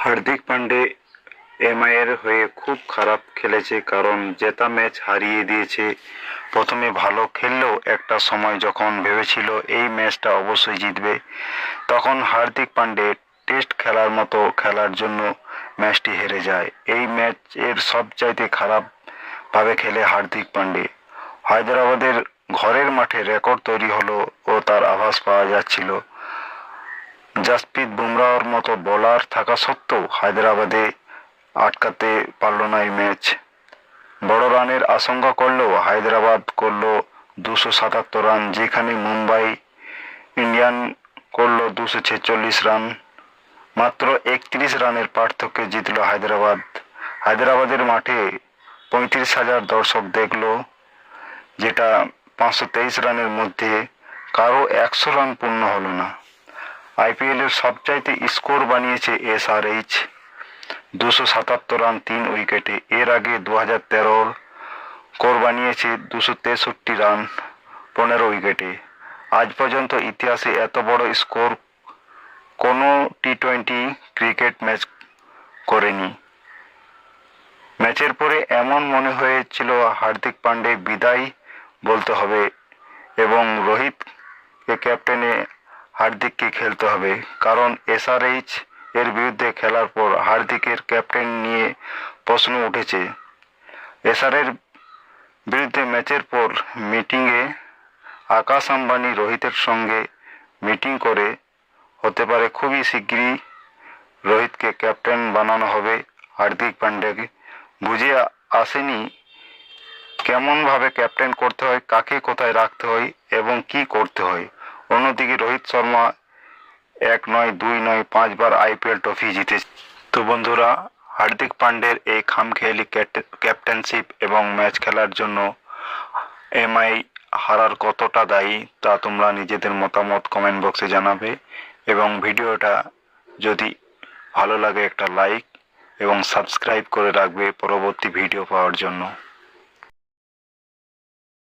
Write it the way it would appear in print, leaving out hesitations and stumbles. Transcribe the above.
হার্দিক পান্ডে এমআইয়ের হয়ে খুব খারাপ খেলেছে, কারণ জেতা ম্যাচ হারিয়ে দিয়েছে। প্রথমে ভালো খেললেও একটা সময় যখন ভেবেছিল এই ম্যাচটা অবশ্যই জিতবে, তখন হার্দিক পান্ডে টেস্ট খেলার মতো খেলার জন্য ম্যাচটি হেরে যায়। এই ম্যাচের সবচাইতে খারাপভাবে খেলে হার্দিক পান্ডে। হায়দ্রাবাদের ঘরের মাঠে রেকর্ড তৈরি হলো ও তার আভাস পাওয়া যাচ্ছিল। জাসপ্রীত বুমরাহর মতো বোলার থাকা সত্ত্বেও হায়দ্রাবাদে আটকাতে পারল না এই ম্যাচ। বড় রানের আশঙ্কা করলেও হায়দ্রাবাদ করল 277 রান, যেখানে মুম্বাই ইন্ডিয়ান করল 246 রান। মাত্র 31 রানের পার্থক্যে জিতল হায়দ্রাবাদ। হায়দ্রাবাদের মাঠে 35,000 দর্শক দেখল, যেটা 523 রানের মধ্যে কারো 100 রান পূর্ণ হলো না। আইপিএলের সবচাইতে স্কোর বানিয়েছে এসআরএইচ, 277 রান 3 উইকেটে। এর আগে 2013 স্কোর বানিয়েছে 263 রান 15 উইকেটে। আজ পর্যন্ত ইতিহাসে এত বড় স্কোর কোনো টি-20 ক্রিকেট ম্যাচ করেনি। ম্যাচের পরে এমন মনে হয়েছিল হার্দিক পান্ডে বিদায় বলতে হবে এবং রোহিতকে ক্যাপ্টেনে হার্দিককে খেলতে হবে, কারণ এসআরএইচ এর বিরুদ্ধে খেলার পর হার্দিকের ক্যাপ্টেন নিয়ে প্রশ্ন উঠেছে। এসআরের বিরুদ্ধে ম্যাচের পর মিটিংয়ে আকাশ আম্বানি রোহিতের সঙ্গে মিটিং করে হতে পারে খুবই শিগগিরই রোহিতকে ক্যাপ্টেন বানানো হবে। হার্দিক পান্ডেকে বুঝে আসেনি কেমনভাবে ক্যাপ্টেন করতে হয়, কাকে কোথায় রাখতে হয় এবং কি করতে হয়। অন্যদিকে রোহিত শর্মা 1 নয় 2 নয় 5 বার আইপিএল ট্রফি জিতেছে। তো বন্ধুরা, হার্দিক পান্ডের এই খামখেয়ালি ক্যাপ্টেনশিপ এবং ম্যাচ খেলার জন্য এমআই হারার কতটা দায়ী তা তোমরা নিজেদের মতামত কমেন্ট বক্সে জানাবে, এবং ভিডিওটা যদি ভালো লাগে একটা লাইক এবং সাবস্ক্রাইব করে রাখবে পরবর্তী ভিডিও পাওয়ার জন্য।